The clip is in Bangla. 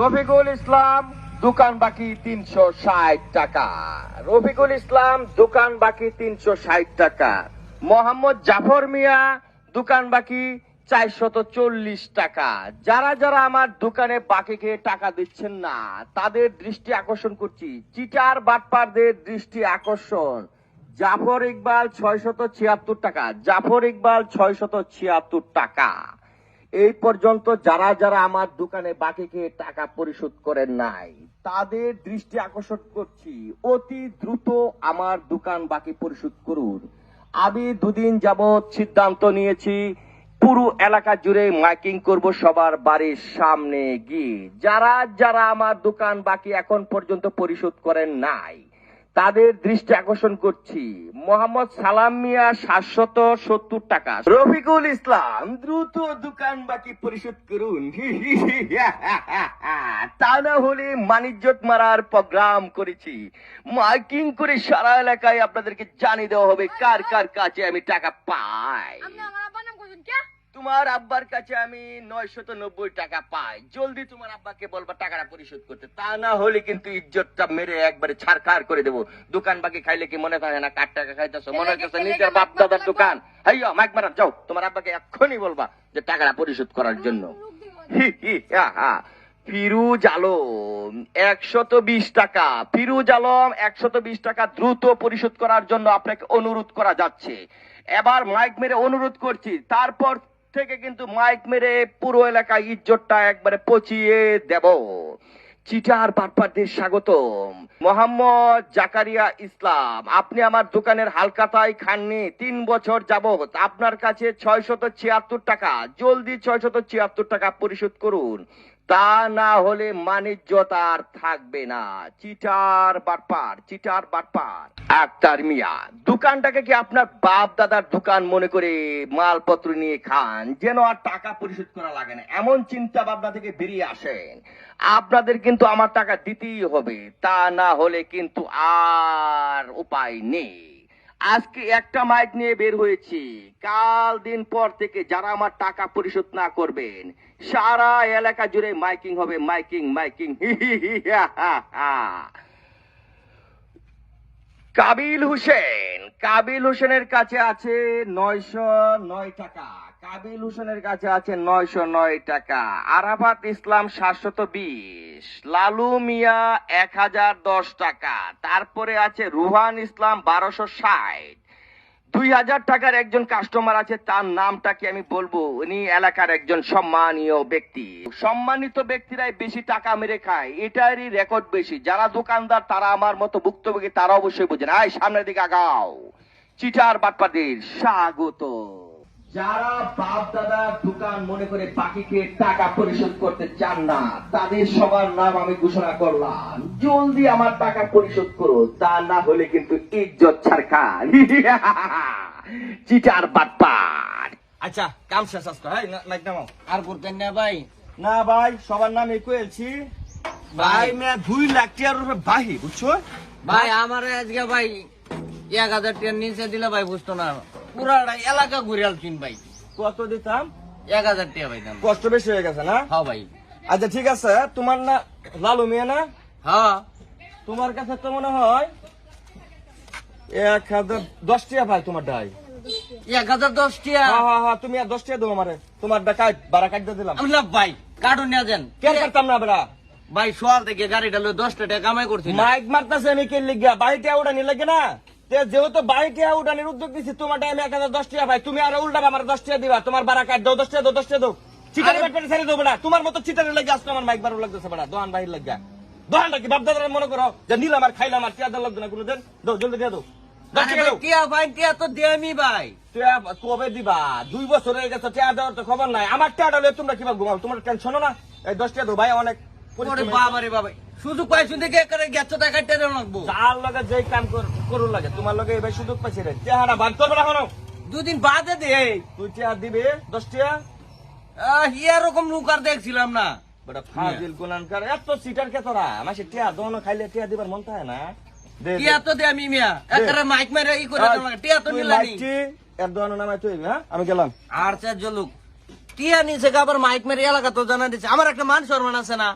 রফিকুল ইসলাম দোকান বাকি 360 টাকা। রফিকুল ইসলাম দোকান বাকি 360 টাকা। মোহাম্মদ জাফর মিয়া দোকান বাকি 440 টাকা। যারা যারা আমার দোকানে বাকি খেয়ে টাকা দিচ্ছেন না তাদের দৃষ্টি আকর্ষণ করছি, চিটার বাটপারদের দৃষ্টি আকর্ষণ। জাফর ইকবাল 676 টাকা। জাফর ইকবাল 676 টাকা। এই পর্যন্ত যারা যারা আমার দোকানে বাকি খেয়ে টাকা পরিশোধ করেন নাই তাদের দৃষ্টি আকর্ষণ করছি, অতি দ্রুত আমার দোকান বাকি পরিশোধ করুন। আমি দুদিন যাবৎ সিদ্ধান্ত নিয়েছি পুরো এলাকা জুড়ে মাইকিং করব সবার বাড়ির সামনে গিয়ে। যারা যারা আমার দোকান বাকি এখন পর্যন্ত পরিশোধ করেন নাই তাদের দৃষ্টি আকর্ষণ করছি। মোহাম্মদ সালাম মিয়া 770 টাকা। রফিকুল ইসলাম দ্রুত দোকান বাকি পরিশোধ করুন, তা না হলে মানিজ্যত মারার প্রোগ্রাম করেছি। মাইকিং করে সারা এলাকায় আপনাদেরকে জানিয়ে দেওয়া হবে কার কার কাছে আমি টাকা পাই। তোমার আব্বার কাছে আমি 990 টাকা পাই। জলদি তোমার আব্বাকে বলবা টাকাটা পরিশোধ করতে, তা না হলে কিন্তু ইজ্জতটা মেরে একবারে ছাড়খাড় করে দেবো। দোকান বাকি খাইলে কি মনে থাকে না কার টাকা খাইতেছো? মনে হচ্ছে নিজের বাপ দাদার দোকান। হাইয়া মাইক মারা যাও, তোমার আব্বাকে এক্ষুনি বলবা যে টাকাটা পরিশোধ করার জন্য। ফিরুজ আলম 120 টাকা। ফিরুজ আলম 120 টাকা দ্রুত পরিশোধ করার জন্য আপনাকে অনুরোধ করা যাচ্ছে। এবার মাইক মেরে অনুরোধ করছি, তারপর থেকে কিন্তু মাইক মেরে পুরো এলাকায় ইজ্জতটা একবারে পচিয়ে দেব। চিটার বাটপারদের স্বাগতম। মোহাম্মদ জাকারিয়া ইসলাম, আপনি আমার দোকানের হালকাতাই খাননি 3 বছর যাবত। আপনার কাছে 676 টাকা। জলদি 676 টাকা পরিশোধ করুন, তা না হলে মানিজ্যত আর থাকবে না। চিটার বাটপার, চিটার বাটপার। আক্তার মিয়া, দোকানটাকে কি আপনার বাপ দাদার দোকান মনে করে মালপত্র নিয়ে খান যেন আর টাকা পরিশোধ করা লাগে না, এমন চিন্তা ভাবনা থেকে বেরিয়ে আসেন। আপনাদের কিন্তু আমার টাকা দিতেই হবে, তা না হলে কিন্তু আর উপায় নেই। আজকে একটা মাইক নিয়ে বের হয়েছি, কাল দিন পর থেকে যারা আমার টাকা পরিশোধ না করবেন সারা এলাকা জুড়ে মাইকিং হবে। Miking miking. কাবিল হোসেন, কাবিল হোসেনের কাছে আছে 909 টাকা। কাবিল হোসেনের কাছে আছে 909 টাকা। আরাফাত ইসলাম 720। লালু মিয়া 1010 টাকা। তারপরে আছে রুহান ইসলাম 1260। 2000 টাকার একজন কাস্টমার আছে, তার নামটা কি আমি বলবো? উনি এলাকার একজন সম্মানীয় ব্যক্তি। সম্মানিত ব্যক্তিরাই বেশি টাকা মেরে খায়, এটারই রেকর্ড বেশি। যারা দোকানদার তারা আমার মতো ভুক্তভোগী, তারা অবশ্যই বোঝেন। আয় সামনের দিকে আগাও। চিটার বাটপারদের স্বাগত। যারা বাপ দাদার দোকান মনে করে বাকি খেয়ে টাকা পরিশোধ করতে চান না তাদের সবার নাম আমি ঘোষণা করলাম। জলদি আমার টাকা পরিশোধ করো, তা না হলে কিন্তু ইজ্জত ছাড়খাড়। চিটার বাটপার। আচ্ছা কাম শেষ আজকে। হ্যাঁ মাইক নামাও। আর করতেন না ভাই? না ভাই, সবার নাম কইছি ভাই। মে 2 লাখ টাকার উপরে বাহি, বুঝছো ভাই? আমার আজকে ভাই 1000 টাকার নিচে দিলে ভাই বুঝতো না, পুরাটা এলাকা ঘুরে আলছিন ভাই। কত দিতাম? 1000 টাকা ভাই দাম। কষ্ট বেশি হয়ে গেছে না? হ্যাঁ ভাই। আচ্ছা ঠিক আছে, তোমার না লালু মিয়া না? হ্যাঁ। তোমার কাছে তো মনে হয় 1010 টাকা ভাই। তোমার ডাই 1010 টাকা? হ্যাঁ হ্যাঁ, তুমি আর 10 টাকা দাও আমারে। তোমার ডাকাত বাড়া কাটতে দিলাম। আমি লাভ ভাই কার্টুন নিয়ে যান। কেন করতাম না বেড়া? ভাই সোয়াল থেকে গাড়িটা লয়ে 10 টাকা কামাই করছি না। মাইক মারতাছে আমি কে লিগা? বাড়িতে উড়ানি লাগে না? যেহেতু বাড়িতে উড়ানির উদ্যোগ দিচ্ছি তোমার টাইমে 1010 টাকা ভাই। তুমি আর উল্টা আমার 10 টাকা দিবা। তোমার বাড়া কাট দাও, 10 টাকা দাও, 10 টাকা দাও। চিটারে ব্যাপারে ছেড়ে দাও বেড়া। তোমার মতো চিটারে লাগে আজকে আমার মাইক বারো লাগতেছে বেড়া। দোকান বাহির লাগা দোকানটা কি বাপদাদার মনে করো যে নিলাম আর খাইলাম আর টিয়া লাগবে না কোনোদিন? দাও জলদি দিয়ে দাও। 10 টাকা দাও। টিয়া ভাই টিয়া তো দেমি ভাই। টিয়া কবে দিবা? 2 বছর হয়ে গেছে, টিয়া দেওয়ার তো খবর নাই। আমার টিয়াটা লয়ে তোমরা কিভাবে ঘুমাও? তোমার টেনশনও না? এই 10 টাকা দাও ভাই। অনেক বাবা রে বাবা, শুধু কয়েকজন দেখে গেছো টাকা টেনে লাগবো। যার লগে যেই কাম করুন লাগে তোমার লগে এবার সুযোগ পাইছে রে। টিয়াটা বাদ করবে না কোনো? 2 দিন বাদে দে। তুই টিয়া দিবে 10 টাকা? এরকম লোক আর দেখছিলাম না। বেটা ফাজিল গুনানকার, এত সিটার কে তোরা? মাসে টিয়া দোনো খাইলে টিয়া দিবার মন থাকে না? টিয়া তো দে আমি মিয়া একবারে মাইক মেরে ই করে দিলাম। টিয়া তো নিলানি। এর দোনো নামে তুই। হ্যাঁ আমি গেলাম। আর 4 লোক টিয়া নিছে আবার মাইক মেরে এলাকা তো জানা দিছে। আমার একটা মান সম্মান আছে না?